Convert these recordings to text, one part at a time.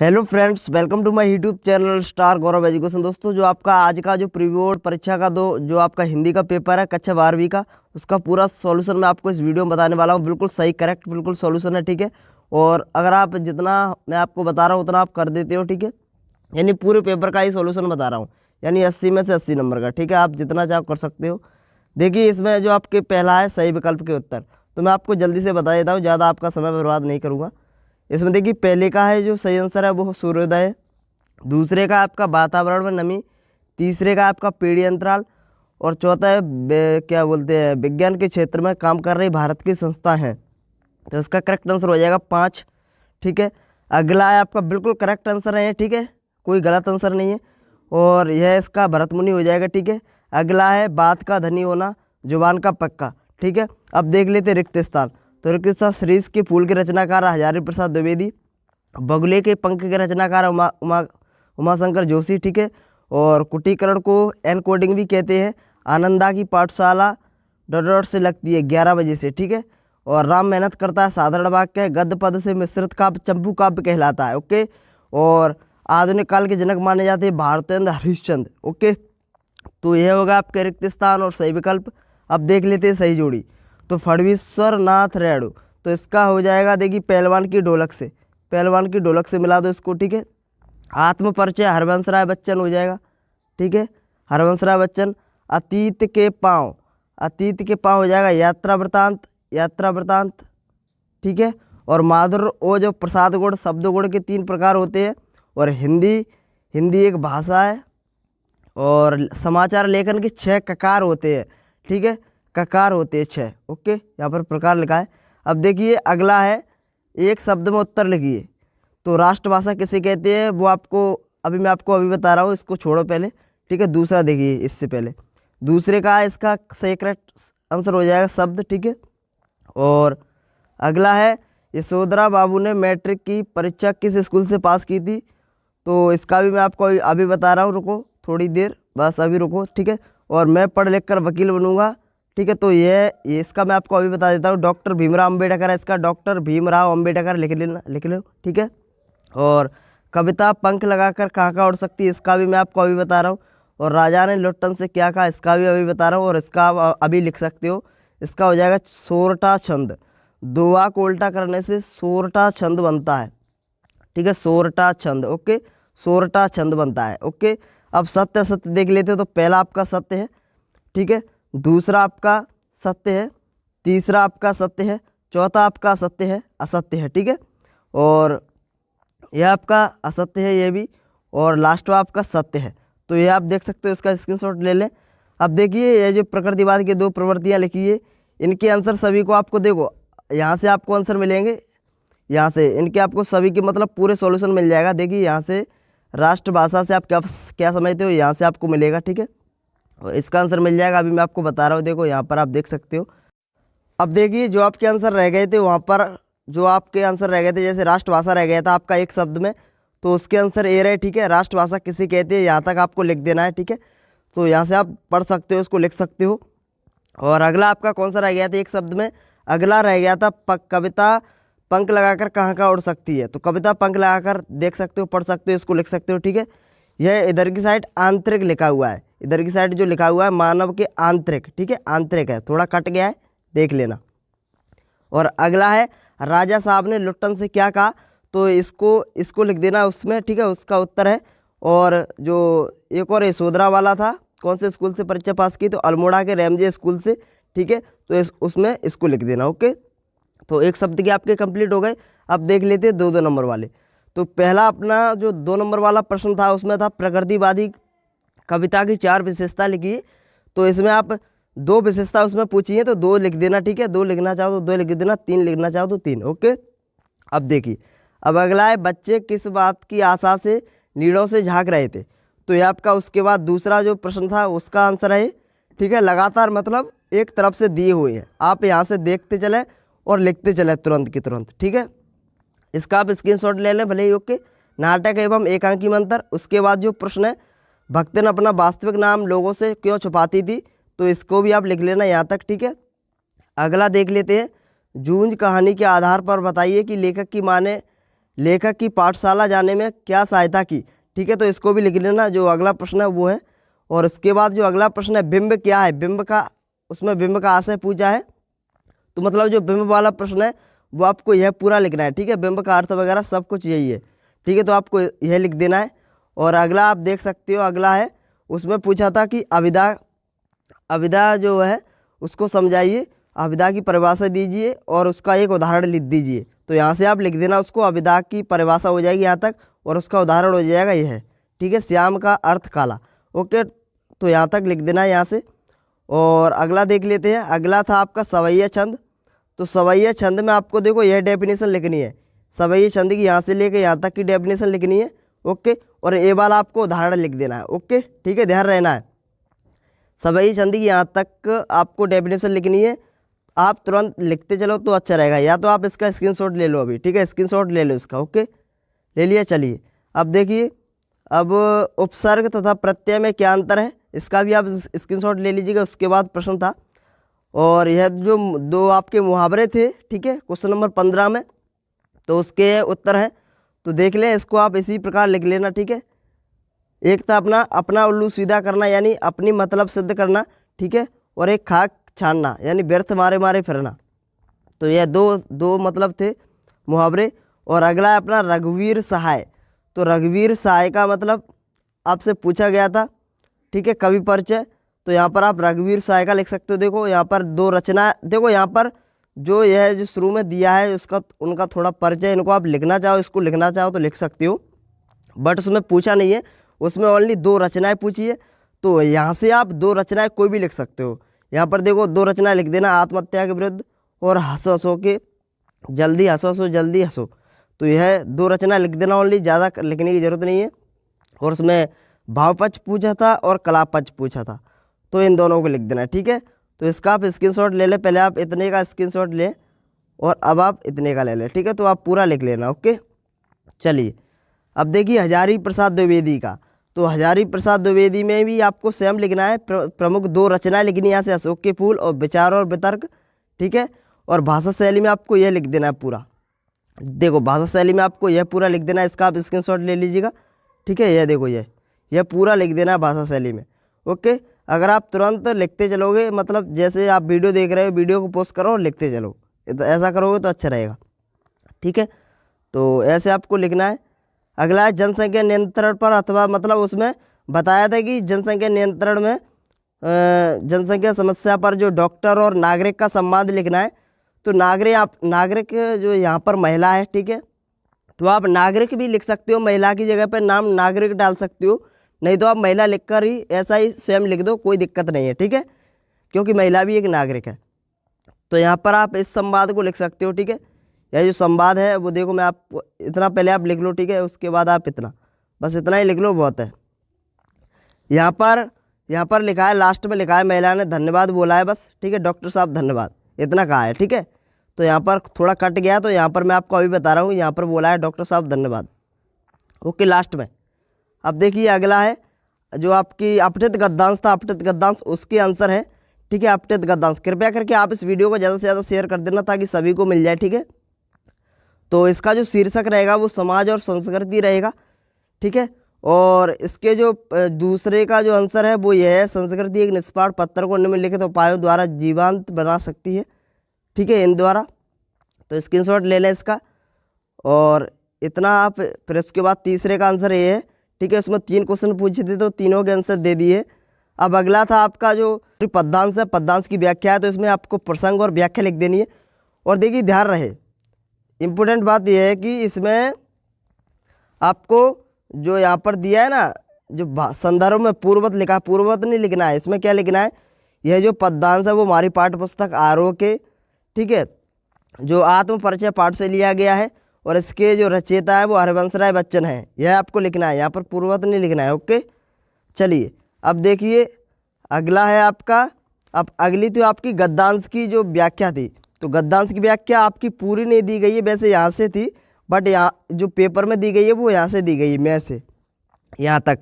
Hello friends, welcome to my YouTube channel star Gaurav education. दोस्तों, जो आपका आज का जो प्री बोर्ड परीक्षा का जो आपका हिंदी का पेपर है कक्षा 12वीं का, उसका पूरा सॉल्यूशन मैं आपको इस वीडियो में बताने वाला हूँ। बिल्कुल सही, करेक्ट, बिल्कुल सॉल्यूशन है, ठीक है। और अगर आप जितना मैं आपको बता रहा हूँ उतना आप कर देते हो, ठीक है। यानी पूरे पेपर का ही सॉल्यूशन बता रहा हूँ, यानी 80 में से 80 नंबर का, ठीक है। आप जितना चाहो कर सकते हो। देखिए, इसमें जो आपके पहला है सही विकल्प के उत्तर, तो मैं आपको जल्दी से बता देता हूँ, ज़्यादा आपका समय बर्बाद नहीं करूँगा। इसमें देखिए, पहले का है जो सही आंसर है वो सूर्योदय है। दूसरे का आपका वातावरण में नमी। तीसरे का आपका पीढ़ी अंतराल। और चौथा है क्या बोलते हैं, विज्ञान के क्षेत्र में काम कर रही भारत की संस्था है। तो इसका करेक्ट आंसर हो जाएगा 5, ठीक है। अगला है आपका बिल्कुल करेक्ट आंसर है ये, ठीक है, कोई गलत आंसर नहीं है। और यह इसका भरत मुनि हो जाएगा, ठीक है। अगला है बात का धनी होना, जुबान का पक्का, ठीक है। अब देख लेते रिक्त स्थान। तो रिक्त स्थान, श्रीष के फूल के रचनाकार हजारी प्रसाद द्विवेदी। बगुले के पंख के रचनाकार उमाशंकर जोशी, ठीक है। और कुटीकरण को एनकोडिंग भी कहते हैं। आनंदा की पाठशाला डॉट डॉट से लगती है 11 बजे से, ठीक है। और राम मेहनत करता है साधारण वाक्य है। गद्य पद से मिश्रित काव्य चंपू काव्य कहलाता है, ओके। और आधुनिक काल के जनक माने जाते हैं भारतेंद्र हरिश्चंद्र, ओके। तो यह होगा आपके रिक्त स्थान और सही विकल्प। अब देख लेते हैं सही जोड़ी। तो फड़वीश्वर नाथ रेणु, तो इसका हो जाएगा, देखिए, पहलवान की ढोलक से, पहलवान की ढोलक से मिला दो इसको, ठीक है। आत्म परिचय हरवंश राय बच्चन हो जाएगा, ठीक है, हरवंश राय बच्चन। अतीत के पाँव, अतीत के पाँव हो जाएगा यात्रा वृतांत, यात्रा वृतांत, ठीक है। और माधुर ओ जो प्रसाद गुण, शब्द गुण के 3 प्रकार होते हैं। और हिंदी, हिंदी एक भाषा है। और समाचार लेखन के 6 ककार होते हैं, ठीक है, ककार होते हैं 6, ओके। यहाँ पर प्रकार लिखा है। अब देखिए, अगला है एक शब्द में उत्तर लिखिए। तो राष्ट्रभाषा किसे कहते हैं वो आपको मैं आपको अभी बता रहा हूँ, इसको छोड़ो पहले, ठीक है। दूसरा देखिए, इससे पहले दूसरे का इसका सही करेक्ट आंसर हो जाएगा शब्द, ठीक है। और अगला है यशोधरा बाबू ने मैट्रिक की परीक्षा किस स्कूल से पास की थी। तो इसका भी मैं आपको अभी बता रहा हूँ, रुको थोड़ी देर, बस अभी रुको, ठीक है। और मैं पढ़ लिख कर वकील बनूंगा, ठीक है। तो ये इसका मैं आपको अभी बता देता हूँ, डॉक्टर भीमराव अम्बेडकर है इसका, डॉक्टर भीमराव अम्बेडकर, लिख लेना, लिख लो, ठीक है। और कविता पंख लगाकर कहाँ उड़ सकती है, इसका भी मैं आपको अभी बता रहा हूँ। और राजा ने लुट्टन से क्या कहा, इसका भी अभी बता रहा हूँ। और इसका आप अभी लिख सकते हो, इसका हो जाएगा सोरठा छंद। दुआ को उल्टा करने से सोरठा छंद बनता है, ठीक है, सोरठा छंद, ओके, सोरठा छंद बनता है, ओके। अब सत्य असत्य देख लेते हो। तो पहला आपका सत्य है, ठीक है। दूसरा आपका सत्य है। तीसरा आपका सत्य है। चौथा आपका सत्य है, असत्य है, ठीक है। और यह आपका असत्य है ये भी। और लास्ट आपका सत्य है। तो ये आप देख सकते हो, इसका स्क्रीनशॉट ले लें। अब देखिए, ये जो प्रकृतिवाद की 2 प्रवृत्तियाँ लिखी है, इनके आंसर सभी को आपको, देखो यहाँ से आपको आंसर मिलेंगे, यहाँ से इनके आपको सभी के मतलब पूरे सॉल्यूशन मिल जाएगा। देखिए, यहाँ से राष्ट्रभाषा से आप क्या क्या समझते हो, यहाँ से आपको मिलेगा, ठीक है। और इसका आंसर मिल जाएगा, अभी मैं आपको बता रहा हूँ, देखो यहाँ पर आप देख सकते हो। अब देखिए, जो आपके आंसर रह गए थे वहाँ पर, जो आपके आंसर रह गए थे, जैसे राष्ट्रभाषा रह गया था आपका एक शब्द में, तो उसके आंसर ए रहे, ठीक है। राष्ट्रभाषा किसे कहते हैं, यहाँ तक आपको लिख देना है, ठीक है। तो यहाँ से आप पढ़ सकते हो, उसको लिख सकते हो। और अगला आपका कौन सा रह गया था एक शब्द में, अगला रह गया था कविता पंख लगाकर कहाँ उड़ सकती है। तो कविता पंख लगाकर देख सकते हो, पढ़ सकते हो, इसको लिख सकते हो, ठीक है। यह इधर की साइड आंतरिक लिखा हुआ है, इधर की साइड जो लिखा हुआ है मानव के आंतरिक, ठीक है, आंतरिक है, थोड़ा कट गया है, देख लेना। और अगला है राजा साहब ने लुट्टन से क्या कहा। तो इसको लिख देना उसमें, ठीक है, उसका उत्तर है। और जो एक और यशोधरा वाला था, कौन से स्कूल से परीक्षा पास की, तो अल्मोड़ा के रेमजे स्कूल से, ठीक है। तो उसमें इसको लिख देना, ओके। तो एक शब्द के आपके कंप्लीट हो गए। अब देख लेते हैं 2-2 नंबर वाले। तो पहला अपना जो 2 नंबर वाला प्रश्न था उसमें था प्रकृतिवादी कविता की 4 विशेषता लिखिए। तो इसमें आप 2 विशेषता उसमें पूछी है, तो 2 लिख देना, ठीक है। 2 लिखना चाहो तो 2 लिख देना, 3 लिखना चाहो तो 3, ओके। अब देखिए, अब अगला है बच्चे किस बात की आशा से नीड़ों से झांक रहे थे। तो ये आपका उसके बाद दूसरा जो प्रश्न था उसका आंसर है, ठीक है। लगातार मतलब एक तरफ से दिए हुए हैं, आप यहाँ से देखते चले और लिखते चले तुरंत की तुरंत, ठीक है। इसका आप स्क्रीनशॉट ले लें भले ही, ओके। नाटक एवं एकांकी मंत्र। उसके बाद जो प्रश्न है, भक्तन अपना वास्तविक नाम लोगों से क्यों छुपाती थी। तो इसको भी आप लिख लेना यहाँ तक, ठीक है। अगला देख लेते हैं, जूझ कहानी के आधार पर बताइए कि लेखक की माँ ने लेखक की पाठशाला जाने में क्या सहायता की। ठीक है, तो इसको भी लिख लेना, जो अगला प्रश्न है वो है। और इसके बाद जो अगला प्रश्न है, बिंब क्या है, बिंब का, उसमें बिंब का आशय पूछा है। तो मतलब जो बिंब वाला प्रश्न है वो आपको यह पूरा लिखना है। ठीक है, बिंब का अर्थ वगैरह सब कुछ यही है। ठीक है, तो आपको यह लिख देना है। और अगला आप देख सकते हो, अगला है, उसमें पूछा था कि अविदा, अविदा जो है उसको समझाइए, अविदा की परिभाषा दीजिए और उसका एक उदाहरण लिख दीजिए। तो यहाँ से आप लिख देना उसको, अविदा की परिभाषा हो जाएगी यहाँ तक और उसका उदाहरण हो जाएगा यह है। ठीक है, श्याम का अर्थ काला। ओके, तो यहाँ तक लिख देना है यहाँ से। और अगला देख लेते हैं, अगला था आपका सवैया छंद। तो सवैया छंद में आपको देखो यह डेफिनेशन लिखनी है, सवैया छंद की यहाँ से लेके यहाँ तक की डेफिनेशन लिखनी है। ओके, और ये वाला आपको उदाहरण लिख देना है। ओके, ठीक है, ध्यान रहना है, सवैया छंद की यहाँ तक आपको डेफिनेशन लिखनी है। आप तुरंत लिखते चलो तो अच्छा रहेगा, या तो आप इसका स्क्रीनशॉट ले लो अभी। ठीक है, स्क्रीनशॉट ले लो इसका। ओके, ले लिया। चलिए अब देखिए, अब उपसर्ग तथा प्रत्यय में क्या अंतर है, इसका भी आप स्क्रीनशॉट ले लीजिएगा। उसके बाद प्रश्न था, और यह जो दो आपके मुहावरे थे, ठीक है, क्वेश्चन नंबर 15 में, तो उसके उत्तर हैं। तो देख लें, इसको आप इसी प्रकार लिख लेना। ठीक है, एक था अपना अपना उल्लू सीधा करना, यानी अपनी मतलब सिद्ध करना। ठीक है, और एक खाक छानना, यानी व्यर्थ मारे मारे फिरना। तो यह दो मतलब थे मुहावरे। और अगला है अपना रघुवीर सहाय। तो रघुवीर सहाय का मतलब आपसे पूछा गया था। ठीक है, कवि परिचय। तो यहाँ पर आप रघुवीर सहाय का लिख सकते हो। देखो यहाँ पर दो रचना, देखो यहाँ पर जो यह जो शुरू में दिया है उसका, उनका थोड़ा परिचय, इनको आप लिखना चाहो, इसको लिखना चाहो तो लिख सकते हो, बट उसमें पूछा नहीं है, उसमें ओनली दो रचनाएं पूछी है। तो यहाँ से आप दो रचनाएं कोई भी लिख सकते हो। यहाँ पर देखो दो रचनाएं लिख देना, आत्महत्या के विरुद्ध और हंसो हंसो के, जल्दी हंसो हंसो जल्दी हंसो। तो यह दो रचना लिख देना, ओनली, ज़्यादा लिखने की ज़रूरत नहीं है। और उसमें भावपक्ष पूछा था और कलापक्ष पूछा था, तो इन दोनों को लिख देना। ठीक है, तो इसका आप स्क्रीनशॉट ले लें, पहले आप इतने का स्क्रीनशॉट लें और अब आप इतने का ले लें। ठीक है, तो आप पूरा लिख लेना। ओके, चलिए अब देखिए हजारी प्रसाद द्विवेदी का। तो हजारी प्रसाद द्विवेदी में भी आपको सेम लिखना है, प्रमुख दो रचनाएं लिखनी है यहाँ से, अशोक के फूल और विचार और वितर्क। ठीक है, और भाषा शैली में आपको यह लिख देना है पूरा। देखो भाषा शैली में आपको यह पूरा लिख देना है, इसका आप स्क्रीनशॉट ले लीजिएगा। ठीक है, यह देखो यह पूरा लिख देना है भाषा शैली में। ओके, अगर आप तुरंत लिखते चलोगे, मतलब जैसे आप वीडियो देख रहे हो, वीडियो को पोस्ट करो और लिखते चलो, तो ऐसा करोगे तो अच्छा रहेगा। ठीक है, तो ऐसे आपको लिखना है। अगला है जनसंख्या नियंत्रण पर, अथवा मतलब उसमें बताया था कि जनसंख्या नियंत्रण में जनसंख्या समस्या पर जो डॉक्टर और नागरिक का संवाद लिखना है। तो नागरिक जो यहाँ पर महिला है, ठीक है, तो आप नागरिक भी लिख सकते हो, महिला की जगह पर नाम नागरिक डाल सकते हो, नहीं तो आप महिला लिखकर ही ऐसा ही स्वयं लिख दो, कोई दिक्कत नहीं है। ठीक है, क्योंकि महिला भी एक नागरिक है। तो यहाँ पर आप इस संवाद को लिख सकते हो। ठीक है, यह जो संवाद है वो देखो, मैं आपको इतना पहले आप लिख लो। ठीक है, उसके बाद आप इतना, बस इतना ही लिख लो, बहुत है। यहाँ पर लिखा है, लास्ट में लिखा है महिला ने धन्यवाद बोला है, बस। ठीक है, डॉक्टर साहब धन्यवाद, इतना कहा है। ठीक है, तो यहाँ पर थोड़ा कट गया, तो यहाँ पर मैं आपको अभी बता रहा हूँ, यहाँ पर बोला है डॉक्टर साहब धन्यवाद। ओके, लास्ट में। अब देखिए अगला है जो आपकी अपठित गद्यांश था, अपठित गद्यांश, उसके आंसर है। ठीक है, अपठित गद्यांश, कृपया करके आप इस वीडियो को ज़्यादा से ज़्यादा शेयर कर देना ताकि सभी को मिल जाए। ठीक है, तो इसका जो शीर्षक रहेगा वो समाज और संस्कृति रहेगा। ठीक है, और इसके जो दूसरे का जो आंसर है वो यह है, संस्कृति एक निष्पाठ पत्थर को निम्नलिखित उपायों द्वारा जीवंत बना सकती है। ठीक है, इन द्वारा। तो स्क्रीनशॉट ले लें इसका, और इतना आप, फिर उसके बाद तीसरे का आंसर ये है। ठीक है, उसमें 3 क्वेश्चन पूछे थे, तो तीनों के आंसर दे दिए। अब अगला था आपका जो पद्यांश है, पद्यांश की व्याख्या है, तो इसमें आपको प्रसंग और व्याख्या लिख देनी है। और देखिए ध्यान रहे, इम्पोर्टेंट बात यह है कि इसमें आपको जो यहाँ पर दिया है ना, जो संदर्भ में पूर्ववत लिखा है, पूर्ववत नहीं लिखना है, इसमें क्या लिखना है, यह जो पद्यांश है वो हमारी पाठ्य पुस्तक आरोह के, ठीक है, जो आत्म परिचय पाठ से लिया गया है, और इसके जो रचयिता है वो हरिवंश राय बच्चन है, यह आपको लिखना है, यहाँ पर पूर्ववत नहीं लिखना है। ओके, चलिए अब देखिए अगला है आपका, अब अगली तो आपकी गद्यांश की जो व्याख्या थी। तो गद्यांश की व्याख्या आपकी पूरी नहीं दी गई है, वैसे यहाँ से थी, बट यहाँ जो पेपर में दी गई है वो यहाँ से दी गई है, मैं से यहाँ तक।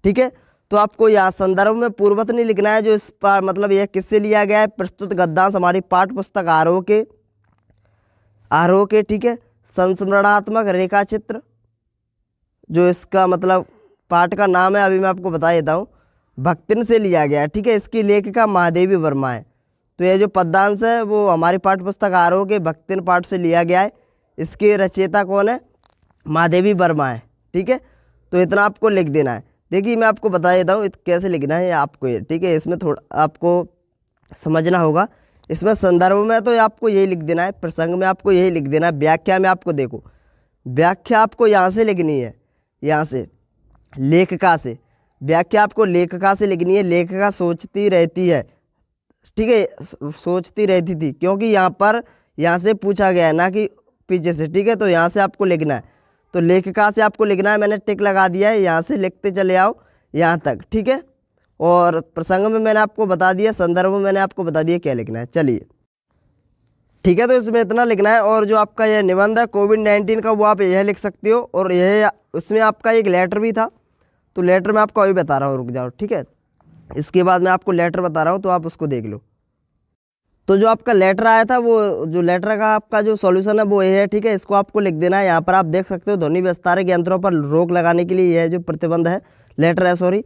ठीक है, तो आपको यहाँ संदर्भ में पूर्ववत नहीं लिखना है, जो इस पर मतलब यह किससे लिया गया है, प्रस्तुत गद्यांश हमारी पाठ्य पुस्तक आरोह के, ठीक है, संस्मरणात्मक रेखा चित्र, जो इसका मतलब पाठ का नाम है अभी मैं आपको बता देता हूँ, भक्तिन से लिया गया है। ठीक है, इसकी लेखिका महादेवी वर्मा है। तो ये जो पद्यांश है वो हमारी पाठ्य पुस्तक आरोह के भक्तिन पाठ से लिया गया है। इसके रचयिता कौन है? महादेवी वर्मा है। ठीक है, तो इतना आपको लिख देना है। देखिए मैं आपको बता देता हूँ कैसे लिखना है आपको ये। ठीक है, इसमें थोड़ा आपको समझना होगा। इसमें संदर्भ में तो आपको यही लिख देना है, प्रसंग में आपको यही लिख देना है, व्याख्या में आपको देखो व्याख्या आपको यहाँ से लिखनी है, यहाँ से लेखिका से। व्याख्या आपको लेखिका से लिखनी है। लेखिका सोचती रहती है, ठीक है, सोचती रहती थी, क्योंकि यहाँ से पूछा गया है ना कि पीछे से। ठीक है, तो यहाँ से आपको लिखना है। तो लेखिका से आपको लिखना है, मैंने टिक लगा दिया है, यहाँ से लिखते चले आओ यहाँ तक। ठीक है, और प्रसंग में मैंने आपको बता दिया, संदर्भ में मैंने आपको बता दिया क्या लिखना है। चलिए ठीक है, तो इसमें इतना लिखना है। और जो आपका यह निबंध है कोविड-19 का, वो आप यह लिख सकते हो। और यह उसमें आपका एक लेटर भी था, तो लेटर मैं आपको अभी बता रहा हूँ, रुक जाओ। ठीक है, इसके बाद मैं आपको लेटर बता रहा हूँ, तो आप उसको देख लो। तो जो आपका लेटर आया था, वो जो लेटर का आपका जो सॉल्यूशन है वो ये है। ठीक है, इसको आपको लिख देना है। यहाँ पर आप देख सकते हो ध्वनि विस्तारक यंत्रों पर रोक लगाने के लिए यह जो प्रतिबंध है, लेटर है सॉरी,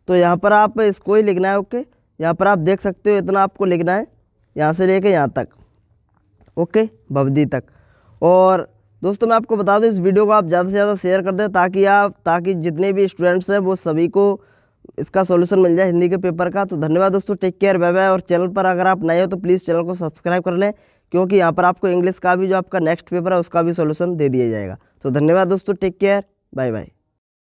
तो यहाँ पर आप इसको ही लिखना है। ओके, यहाँ पर आप देख सकते हो इतना आपको लिखना है, यहाँ से लेके यहाँ तक, ओके, भवदी तक। और दोस्तों मैं आपको बता दूं, इस वीडियो को आप ज़्यादा से ज़्यादा शेयर कर दें, ताकि जितने भी स्टूडेंट्स हैं वो सभी को इसका सॉल्यूशन मिल जाए हिंदी के पेपर का। तो धन्यवाद दोस्तों, टेक केयर, बाय बाय। और चैनल पर अगर आप नए हो तो प्लीज़ चैनल को सब्सक्राइब कर लें, क्योंकि यहाँ पर आपको इंग्लिश का भी जो आपका नेक्स्ट पेपर है उसका भी सॉल्यूशन दे दिया जाएगा। तो धन्यवाद दोस्तों, टेक केयर, बाय बाय।